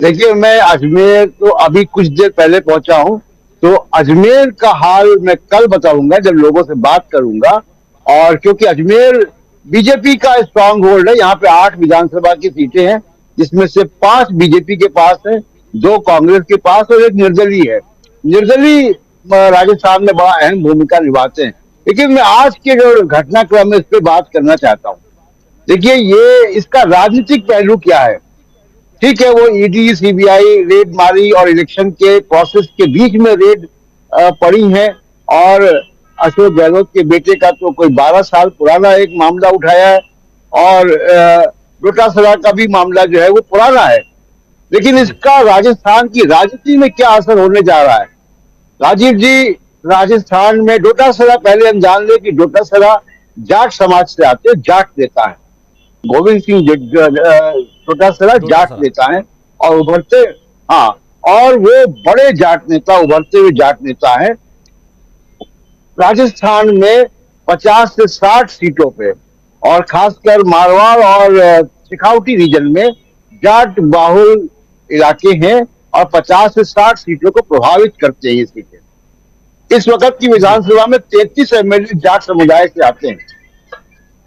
देखिए, मैं अजमेर तो अभी कुछ देर पहले पहुंचा हूं। तो अजमेर का हाल मैं कल बताऊंगा जब लोगों से बात करूंगा। और क्योंकि अजमेर बीजेपी का स्ट्रांग होल्ड है, यहाँ पे 8 विधानसभा की सीटें हैं, जिसमें से 5 बीजेपी के पास है, 2 कांग्रेस के पास और एक निर्दलीय है। निर्दलीय राजस्थान में बड़ा अहम भूमिका निभाते हैं। लेकिन मैं आज के जो घटनाक्रम है इस पे बात करना चाहता हूँ। देखिए, ये इसका राजनीतिक पहलू क्या है। ठीक है, वो ईडी सीबीआई रेड मारी और इलेक्शन के प्रोसेस के बीच में रेड पड़ी है। और अशोक गहलोत के बेटे का तो कोई 12 साल पुराना एक मामला उठाया है। और डोटासरा का भी मामला जो है वो पुराना है। लेकिन जी। इसका राजस्थान की राजनीति में क्या असर होने जा रहा है। राजीव जी, राजस्थान में डोटासरा, पहले हम जान ले कि डोटासरा जाट समाज से आते, जाट नेता है। गोविंद सिंह डोटासरा जाट डोटासरा। नेता है और उभरते, हाँ, और वो बड़े जाट नेता, उभरते हुए जाट नेता है। राजस्थान में 50 से 60 सीटों पे, और खासकर मारवाड़ और सिखाउटी रीजन में जाट बाहुल इलाके हैं, और 50 से 60 सीटों को प्रभावित करते हैं ये सीटें। इस वक्त की जी। विधानसभा में 33 एमएलए जाट समुदाय से आते हैं।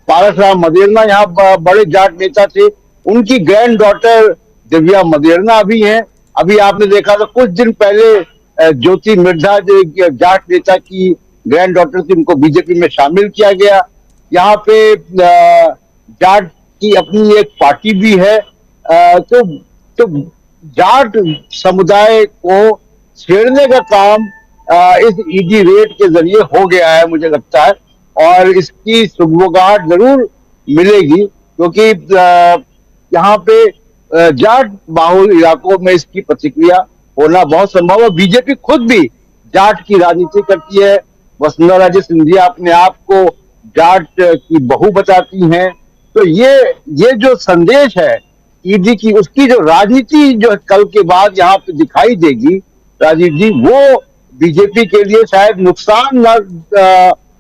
पारस राम मदेरणा यहाँ बड़े जाट नेता थे। उनकी ग्रैंड डॉटर दिव्या मदेरणा भी हैं। अभी आपने देखा था कुछ दिन पहले ज्योति मिर्धा जो जाट नेता की ग्रैंड डॉटर थी, उनको बीजेपी में शामिल किया गया। यहाँ पे जाट की अपनी एक पार्टी भी है। तो जाट समुदाय को छेड़ने का काम इस ईडी रेड के जरिए हो गया है, मुझे लगता है। और इसकी सुगबुगाहट जरूर मिलेगी, क्योंकि यहाँ पे जाट बाहुल इलाकों में इसकी प्रतिक्रिया होना बहुत संभव है। बीजेपी खुद भी जाट की राजनीति करती है। वसुंधरा राजे सिंधिया अपने आप को जाट की बहू बताती हैं। तो ये जो संदेश है ईडी की, उसकी जो राजनीति जो कल के बाद यहाँ पे दिखाई देगी, राजीव जी, वो बीजेपी के लिए शायद नुकसान न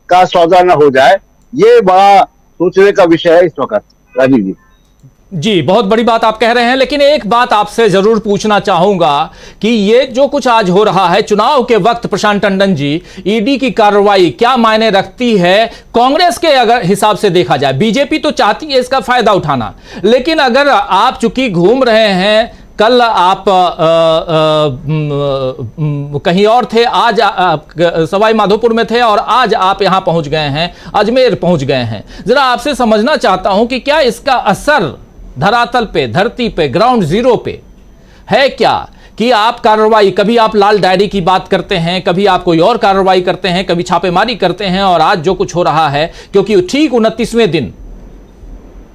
का सौदा न हो जाए। ये बड़ा सोचने का विषय है इस वक्त, राजीव जी। जी, बहुत बड़ी बात आप कह रहे हैं, लेकिन एक बात आपसे जरूर पूछना चाहूंगा कि ये जो कुछ आज हो रहा है चुनाव के वक्त, प्रशांत टंडन जी, ईडी की कार्रवाई क्या मायने रखती है कांग्रेस के अगर हिसाब से देखा जाए? बीजेपी तो चाहती है इसका फायदा उठाना, लेकिन अगर आप चूंकि घूम रहे हैं, कल आप कहीं और थे, आज सवाई माधोपुर में थे, और आज आप यहां पहुंच गए हैं, अजमेर पहुंच गए हैं। जरा आपसे समझना चाहता हूं कि क्या इसका असर धरातल पे, धरती पे, ग्राउंड जीरो पे है क्या? कि आप कार्रवाई, कभी आप लाल डायरी की बात करते हैं, कभी आप कोई और कार्रवाई करते हैं, कभी छापेमारी करते हैं, और आज जो कुछ हो रहा है, क्योंकि ठीक 29वें दिन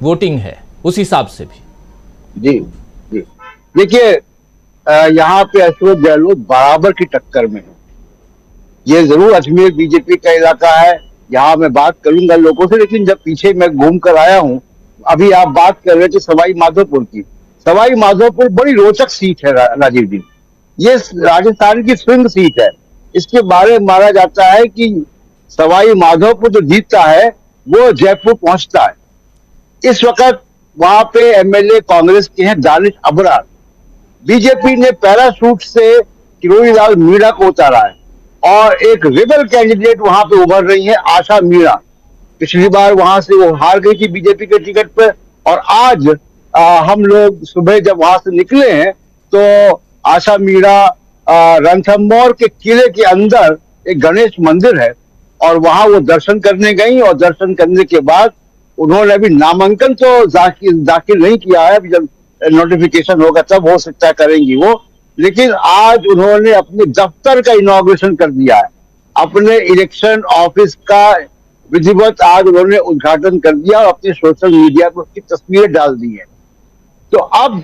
वोटिंग है, उस हिसाब से भी। जी जी, देखिए, यहाँ पे अशोक गहलोत बराबर की टक्कर में है। ये जरूर अजमेर बीजेपी का इलाका है, यहाँ मैं बात करूंगा लोगों से। लेकिन जब पीछे मैं घूम कर आया हूँ, अभी आप बात कर रहे थे सवाई माधोपुर की। सवाई माधोपुर बड़ी रोचक सीट है, राजीव जी। ये राजस्थान की स्विंग सीट है। इसके बारे में माना जाता है कि सवाई माधोपुर जो जीतता है वो जयपुर पहुंचता है। इस वक्त वहां पे एमएलए कांग्रेस के हैं दानिश अबरार। बीजेपी ने पैराशूट से किरोड़ी लाल मीणा को उतारा है, और एक रिबल कैंडिडेट वहां पे उभर रही है, आशा मीणा। पिछली बार वहां से वो हार गई थी बीजेपी के टिकट पर। और आज हम लोग सुबह जब वहां से निकले हैं तो आशा मीणा रणथंभौर के किले के अंदर एक गणेश मंदिर है, और वहां वो दर्शन करने गई। और दर्शन करने के बाद उन्होंने अभी नामांकन तो दाखिल नहीं किया है, अभी जब नोटिफिकेशन होगा तब हो सकता है करेंगी वो। लेकिन आज उन्होंने अपने दफ्तर का इनॉग्रेशन कर दिया है। अपने इलेक्शन ऑफिस का विधिवत आज उन्होंने उद्घाटन कर दिया, और अपने सोशल मीडिया पर उसकी तस्वीरें डाल दी है। तो अब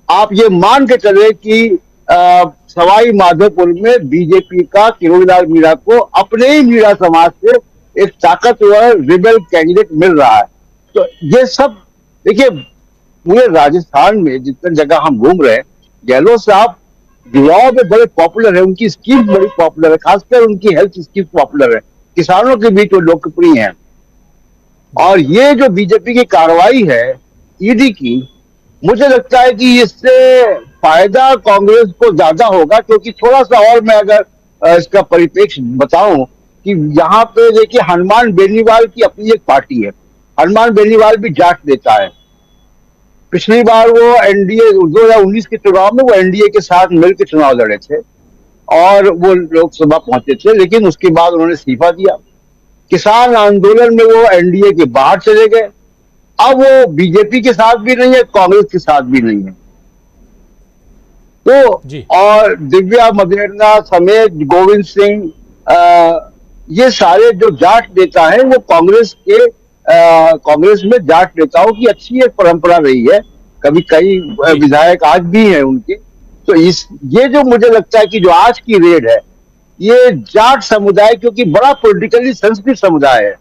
आप ये मान के चले कि सवाई माधोपुर में बीजेपी का किरोड़ीलाल मीणा को अपने ही मीणा समाज से एक ताकतवर रिबेल कैंडिडेट मिल रहा है। तो ये सब देखिए, पूरे राजस्थान में जितने जगह हम घूम रहे हैं, गहलोत साहब युवाओं में बड़े पॉपुलर है, उनकी स्कीम बड़ी पॉपुलर है, खासकर उनकी हेल्थ स्कीम पॉपुलर है, किसानों के बीच वो लोकप्रिय हैं। और ये जो बीजेपी की कार्रवाई है ईडी की, मुझे लगता है कि इससे फायदा कांग्रेस को ज्यादा होगा, क्योंकि थोड़ा सा और मैं अगर इसका परिप्रेक्ष्य बताऊं कि यहाँ पे देखिए हनुमान बेनीवाल की अपनी एक पार्टी है। हनुमान बेनीवाल भी जाट नेता है। पिछली बार वो एनडीए 2019 के चुनाव में वो एनडीए के साथ मिलकर चुनाव लड़े थे और वो लोकसभा पहुंचे थे, लेकिन उसके बाद उन्होंने इस्तीफा दिया। किसान आंदोलन में वो एनडीए के बाहर चले गए। अब वो बीजेपी के साथ भी नहीं है, कांग्रेस के साथ भी नहीं है। तो जी और दिव्या मदेरणा समेत गोविंद सिंह, ये सारे जो जाट नेता हैं वो कांग्रेस में जाट नेताओं की अच्छी एक परंपरा रही है। कभी कई जी विधायक आज भी हैं उनके। तो ये जो मुझे लगता है कि जो आज की रेड है, ये जाट समुदाय, क्योंकि बड़ा पॉलिटिकली सेंसिटिव समुदाय है,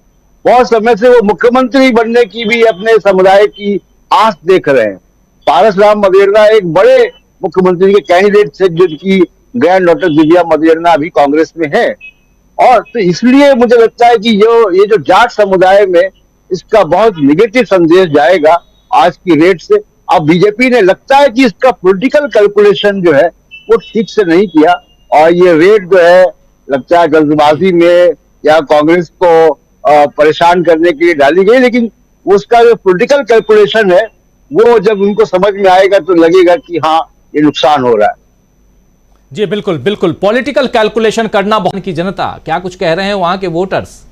बहुत समय से वो मुख्यमंत्री बनने की भी अपने समुदाय की आस देख रहे हैं। पारस राम मदेरणा एक बड़े मुख्यमंत्री के कैंडिडेट थे, जिनकी ग्रैंड डॉटर दिव्या मदेरणा अभी कांग्रेस में है। और तो इसलिए मुझे लगता है कि ये जो जाट समुदाय में इसका बहुत निगेटिव संदेश जाएगा आज की रेट से। अब बीजेपी ने लगता है कि इसका पॉलिटिकल कैलकुलेशन जो है वो ठीक से नहीं किया, और ये रेट जो है लगता है जल्दबाजी में या कांग्रेस को परेशान करने के लिए डाली गई। लेकिन उसका जो पॉलिटिकल कैलकुलेशन है वो जब उनको समझ में आएगा तो लगेगा कि हाँ, ये नुकसान हो रहा है। जी बिल्कुल बिल्कुल, पॉलिटिकल कैलकुलेशन करना बहुत की जनता क्या कुछ कह रहे हैं वहां के वोटर्स?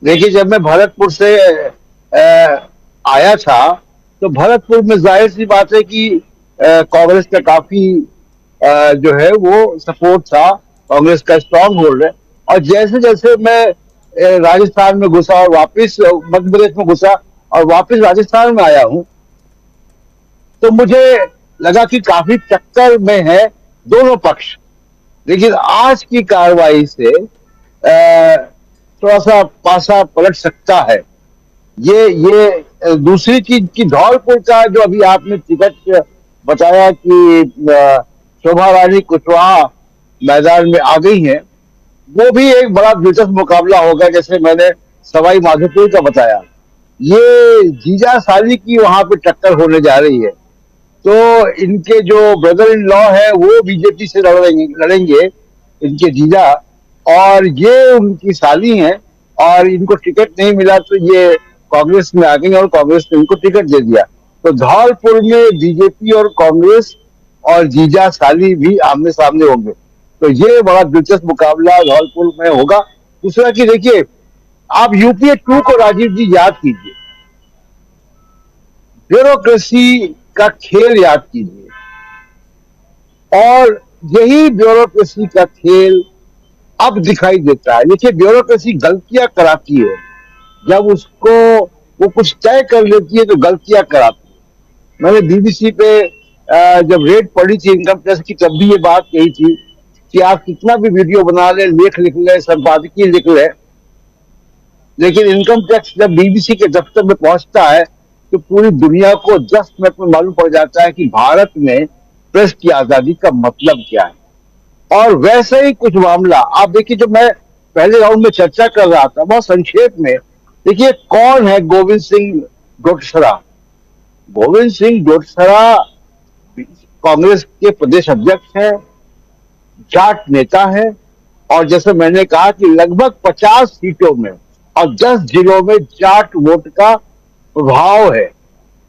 देखिए, जब मैं भरतपुर से आया था तो भरतपुर में जाहिर सी बात है कि कांग्रेस का काफी जो है वो सपोर्ट था, कांग्रेस का स्ट्रांग होल्ड है। और जैसे जैसे मैं राजस्थान में घुसा और वापस मध्य प्रदेश में घुसा और वापस राजस्थान में आया हूं, तो मुझे लगा कि काफी टक्कर में है दोनों पक्ष। लेकिन आज की कार्रवाई से थोड़ा सा पासा पलट सकता है। ये दूसरी चीज की धौलपुर का जो अभी आपने टिकट बताया कि शोभा रानी कुशवाहा मैदान में आ गई है, वो भी एक बड़ा दिलचस्प मुकाबला होगा। जैसे मैंने सवाई माधोपुर का बताया, ये जीजा साली की वहां पे टक्कर होने जा रही है। तो इनके जो ब्रदर इन लॉ है वो बीजेपी से लड़ेंगे इनके जीजा, और ये उनकी साली हैं, और इनको टिकट नहीं मिला तो ये कांग्रेस में आ गई और कांग्रेस ने इनको टिकट दे दिया। तो धौलपुर में बीजेपी और कांग्रेस और जीजा साली भी आमने सामने होंगे। तो ये बड़ा दिलचस्प मुकाबला धौलपुर में होगा। दूसरा कि देखिए, आप यूपीए 2 को राजीव जी याद कीजिए, ब्यूरोक्रेसी का खेल याद कीजिए, और यही ब्यूरोक्रेसी का खेल अब दिखाई देता है। देखिए, ब्यूरोक्रेसी गलतियां कराती है, जब उसको वो कुछ तय कर लेती है तो गलतियां कराती है। मैंने बीबीसी पे जब रेड पड़ी थी इनकम टैक्स की, तब भी ये बात कही थी कि आप कितना भी वीडियो बना ले, लेख लिख ले, संपादकीय लिख ले, लेकिन इनकम टैक्स जब बीबीसी के दफ्तर में पहुंचता है तो पूरी दुनिया को 10 मिनट में मालूम पड़ जाता है कि भारत में प्रेस की आजादी का मतलब क्या है। और वैसे ही कुछ मामला आप देखिए, जो मैं पहले राउंड में चर्चा कर रहा था बहुत संक्षेप में। देखिए, कौन है गोविंद सिंह डोटासरा? गोविंद सिंह डोटासरा कांग्रेस के प्रदेश अध्यक्ष हैं, जाट नेता है, और जैसे मैंने कहा कि लगभग 50 सीटों में और 10 जिलों में जाट वोट का प्रभाव है।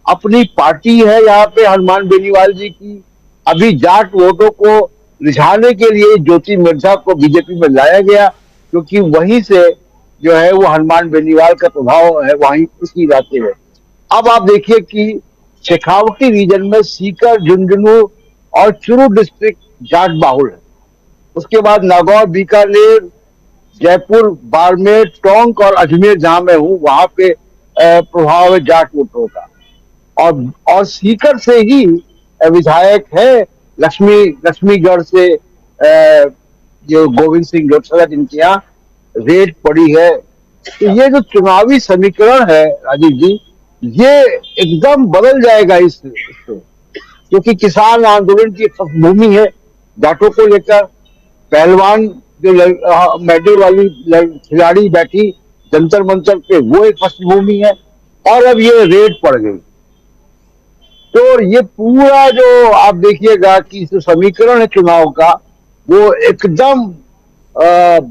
अपनी पार्टी है यहाँ पे हनुमान बेनीवाल जी की। अभी जाट वोटों को रिझाने के लिए ज्योति मिर्जा को बीजेपी में लाया गया, क्योंकि वहीं से जो है वो हनुमान बेनीवाल का प्रभाव है वहीं उसी इलाके में। अब आप देखिए कि शेखावटी रीजन में सीकर, झुंझुनू और चुरू डिस्ट्रिक्ट जाट बाहुल है। उसके बाद नागौर, बीकानेर, जयपुर, बाड़मेर, टोंक और अजमेर जहां मैं हूं, वहां पे प्रभाव है जाट वोटों का। और सीकर से ही विधायक है लक्ष्मीगढ़ से जो गोविंद सिंह डोटासरा, जिनके यहाँ रेड पड़ी है। तो ये जो चुनावी समीकरण है राजीव जी, ये एकदम बदल जाएगा इससे, क्योंकि किसान आंदोलन की भूमि है जाटों को लेकर। पहलवान जो मेडल वाली खिलाड़ी बैठी जंतर मंतर पे, वो एक पृष्ठभूमि है। और अब ये रेड पड़ गई। तो ये पूरा जो आप देखिएगा कि जो समीकरण है चुनाव का, वो एकदम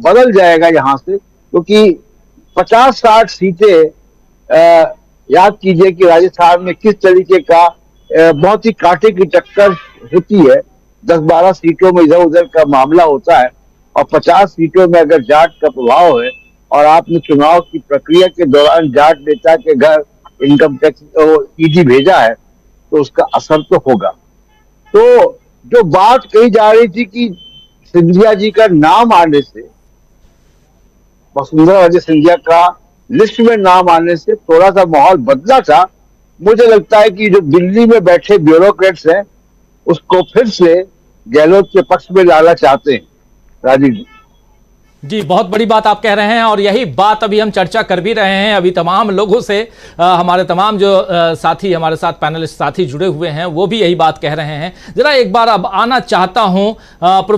बदल जाएगा यहाँ से, क्योंकि 50-60 सीटें, याद कीजिए कि राजस्थान में किस तरीके का बहुत ही कांटे की टक्कर होती है। 10-12 सीटों में इधर उधर का मामला होता है, और 50 सीटों में अगर जाट का प्रभाव है, और आपने चुनाव की प्रक्रिया के दौरान जाट नेता के घर इनकम टैक्स ईडी भेजा है, तो उसका असर तो होगा। तो जो बात कही जा रही थी कि सिंधिया जी का नाम आने से, वसुंधरा राजे सिंधिया का लिस्ट में नाम आने से थोड़ा सा माहौल बदला था। मुझे लगता है कि जो दिल्ली में बैठे ब्यूरोक्रेट्स हैं, उसको फिर से गहलोत के पक्ष में लाना चाहते हैं। राजीव जी जी, बहुत बड़ी बात आप कह रहे हैं, और यही बात अभी हम चर्चा कर भी रहे हैं। अभी तमाम लोगों से हमारे तमाम जो साथी, हमारे साथ पैनलिस्ट साथी जुड़े हुए हैं, वो भी यही बात कह रहे हैं। जरा एक बार अब आना चाहता हूं प्रोफेसर